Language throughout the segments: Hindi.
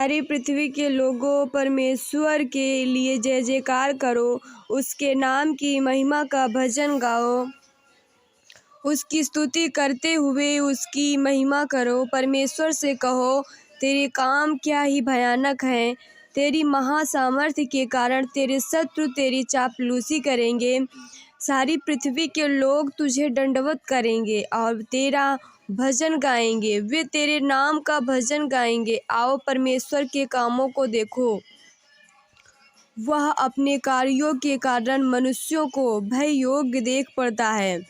सारी पृथ्वी के लोगों, परमेश्वर के लिए जय जयकार करो, उसके नाम की महिमा का भजन गाओ, उसकी स्तुति करते हुए उसकी महिमा करो। परमेश्वर से कहो, तेरे काम क्या ही भयानक हैं। तेरी महासामर्थ्य के कारण तेरे शत्रु तेरी चापलूसी करेंगे। सारी पृथ्वी के लोग तुझे दंडवत करेंगे और तेरा भजन गाएंगे। वे तेरे नाम का भजन गाएंगे। आओ परमेश्वर के कामों को देखो, वह अपने कार्यों के कारण मनुष्यों को भय योग्य देख पड़ता है।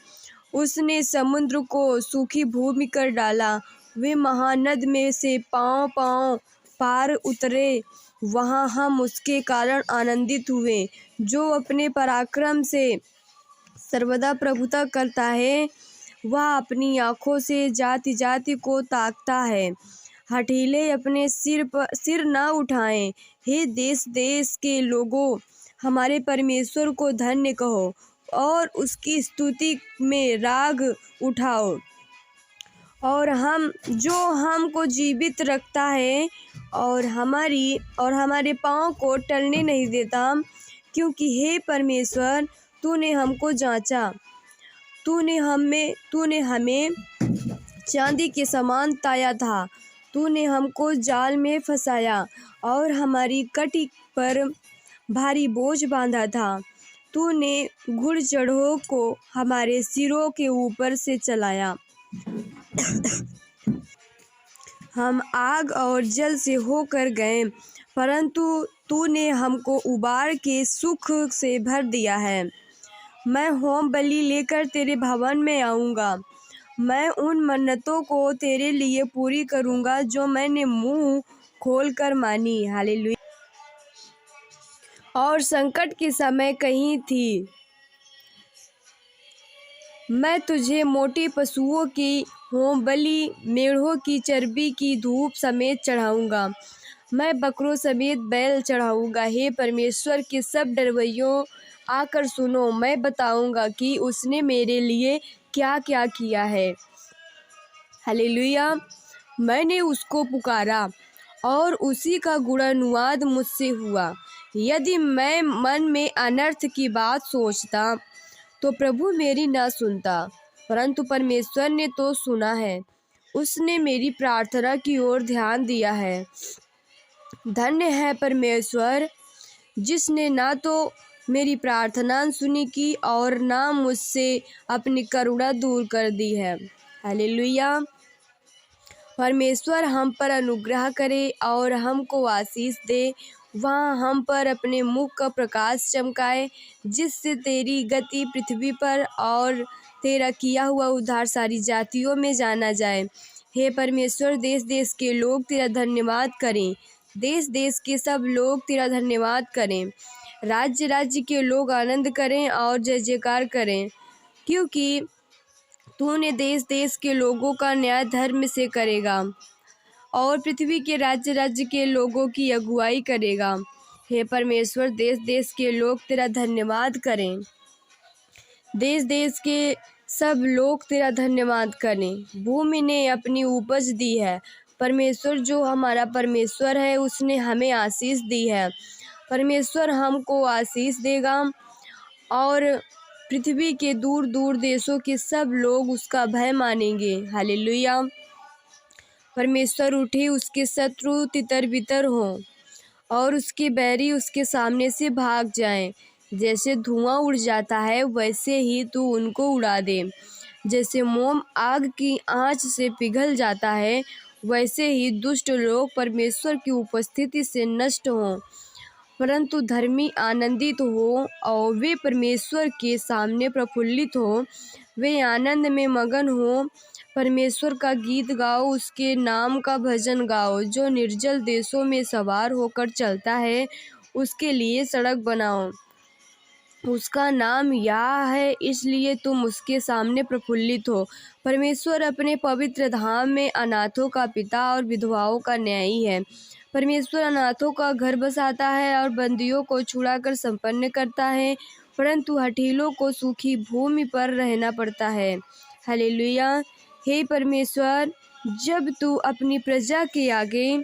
उसने समुद्र को सूखी भूमि कर डाला, वे महानद में से पाँव-पाँव पार उतरे। वहाँ हम उसके कारण आनंदित हुए, जो अपने पराक्रम से सर्वदा प्रभुता करता है। वह अपनी आँखों से जाति-जाति को ताकता है। हठीले अपने सिर न उठाएं। हे देश-देश के लोगों, हमारे परमेश्वर को धन्य कहो और उसकी स्तुति में राग उठाओ। और हमको जीवित रखता है और हमारे पाँव को टलने नहीं देता। क्योंकि हे परमेश्वर, तूने हमको जाँचा, तूने हमें चांदी के समान ताया था। तूने हमको जाल में फंसाया और हमारी कटी पर भारी बोझ बांधा था। तूने घुड़चढ़ों को हमारे सिरों के ऊपर से चलाया। हम आग और जल से होकर गए, परंतु तूने हमको उबार के सुख से भर दिया है। मैं होम बलि लेकर तेरे भवन में आऊँगा। मैं उन मन्नतों को तेरे लिए पूरी करूँगा जो मैंने मुँह खोलकर मानी। हालेलुया। और संकट के समय कही थी, मैं तुझे मोटी पशुओं की होम बलि, मेढ़ों की चर्बी की धूप समेत चढ़ाऊँगा। मैं बकरों समेत बैल चढ़ाऊँगा। हे परमेश्वर के सब डरवैयों, आकर सुनो। मैं बताऊँगा कि उसने मेरे लिए क्या क्या किया है। हालेलुया। मैंने उसको पुकारा और उसी का गुणानुवाद मुझसे हुआ। यदि मैं मन में अनर्थ की बात सोचता तो प्रभु मेरी ना सुनता, परंतु परमेश्वर ने तो सुना है। उसने मेरी प्रार्थना की ओर ध्यान दिया है। धन्य है परमेश्वर, जिसने ना तो मेरी प्रार्थना सुनी की और ना मुझसे अपनी करुणा दूर कर दी है। हालेलुया। परमेश्वर हम पर अनुग्रह करे और हमको आशीष दे। वहाँ हम पर अपने मुख का प्रकाश चमकाए, जिससे तेरी गति पृथ्वी पर और तेरा किया हुआ उद्धार सारी जातियों में जाना जाए। हे परमेश्वर, देश देश के लोग तेरा धन्यवाद करें। देश देश के सब लोग तेरा धन्यवाद करें। राज्य राज्य के लोग आनंद करें और जय जयकार करें, क्योंकि तूने देश देश के लोगों का न्याय धर्म से करेगा और पृथ्वी के राज्य राज्य के लोगों की अगुवाई करेगा। हे परमेश्वर, देश देश के लोग तेरा धन्यवाद करें। देश देश के सब लोग तेरा धन्यवाद करें। भूमि ने अपनी उपज दी है। परमेश्वर जो हमारा परमेश्वर है, उसने हमें आशीष दी है। परमेश्वर हमको आशीष देगा और पृथ्वी के दूर दूर देशों के सब लोग उसका भय मानेंगे। हालेलुया। परमेश्वर उठे, उसके शत्रु तितर बितर हों और उसके बैरी उसके सामने से भाग जाएं। जैसे धुआं उड़ जाता है, वैसे ही तू उनको उड़ा दे। जैसे मोम आग की आंच से पिघल जाता है, वैसे ही दुष्ट लोग परमेश्वर की उपस्थिति से नष्ट हों। परंतु धर्मी आनंदित हो और वे परमेश्वर के सामने प्रफुल्लित हो। वे आनंद में मगन हो। परमेश्वर का गीत गाओ, उसके नाम का भजन गाओ। जो निर्जल देशों में सवार होकर चलता है, उसके लिए सड़क बनाओ। उसका नाम याह है, इसलिए तुम उसके सामने प्रफुल्लित हो। परमेश्वर अपने पवित्र धाम में अनाथों का पिता और विधवाओं का न्यायी है। परमेश्वर अनाथों का घर बसाता है और बंदियों को छुड़ाकर संपन्न करता है, परंतु हठीलों को सूखी भूमि पर रहना पड़ता है। हालेलुया। हे परमेश्वर, जब तू अपनी प्रजा के आगे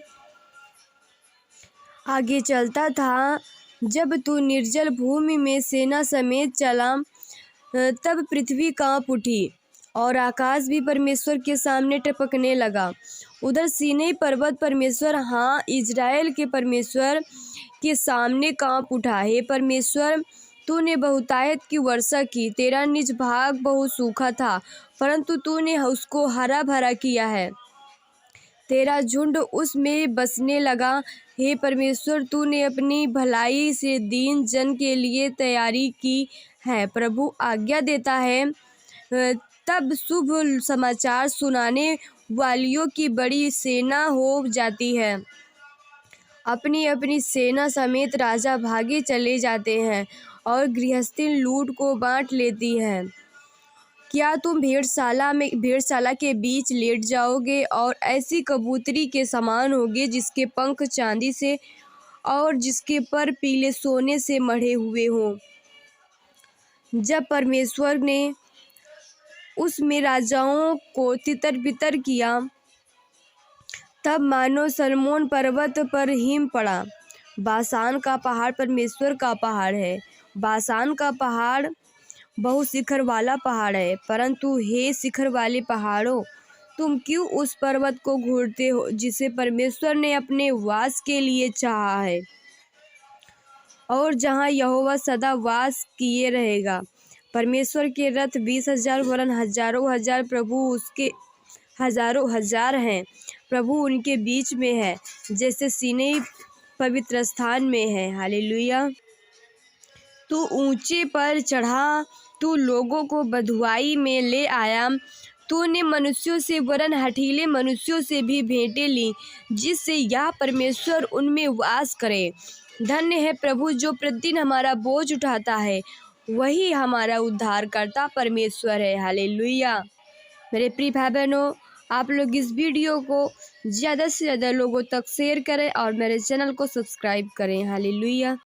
आगे चलता था। जब तू निर्जल भूमि में सेना समेत चला, तब पृथ्वी कांप उठी और आकाश भी परमेश्वर के सामने टपकने लगा। उधर सीनै पर्वत परमेश्वर, हाँ, इज़राइल के परमेश्वर के सामने कांप उठा। हे परमेश्वर, तूने बहुतायत की वर्षा की। तेरा निज भाग बहुत सूखा था, परंतु तूने उसको हरा भरा किया है। तेरा झुंड उसमें बसने लगा। हे परमेश्वर, तूने अपनी भलाई से दीन जन के लिए तैयारी की है। प्रभु आज्ञा देता है, तब शुभ समाचार सुनाने वालियों की बड़ी सेना हो जाती है। अपनी अपनी सेना समेत राजा भागे चले जाते हैं और गृहस्थी लूट को बांट लेती है। क्या तुम भेड़शाला के बीच लेट जाओगे और ऐसी कबूतरी के समान होगे जिसके पंख चांदी से और जिसके पर पीले सोने से मढ़े हुए हों। जब परमेश्वर ने उसमें राजाओं को तितर बितर किया, तब मानो सल्मोन पर्वत पर हिम पड़ा। बाशान का पहाड़ परमेश्वर का पहाड़ है। बाशान का पहाड़ बहुत शिखर वाला पहाड़ है। परंतु हे शिखर वाले पहाड़ों, तुम क्यों उस पर्वत को घूरते हो जिसे परमेश्वर ने अपने वास के लिए चाहा है, और जहाँ यहोवा सदा वास किए रहेगा। परमेश्वर के रथ 20,000 वरन हजारों हजार, प्रभु उसके हजारों हजार हैं। प्रभु उनके बीच में है, जैसे सीनै पवित्र स्थान में है। हालेलुया। तू ऊंचे पर चढ़ा, तू लोगों को बँधुआई में ले आया। तूने मनुष्यों से वरन हठीले मनुष्यों से भी भेंटें ली, जिससे यह परमेश्वर उनमें वास करे। धन्य है प्रभु जो प्रतिदिन हमारा बोझ उठाता है। वही हमारा उद्धारकर्ता परमेश्वर है। हालेलुया। मेरे प्रिय भाई बहनों, आप लोग इस वीडियो को ज़्यादा से ज़्यादा लोगों तक शेयर करें और मेरे चैनल को सब्सक्राइब करें। हालेलुया।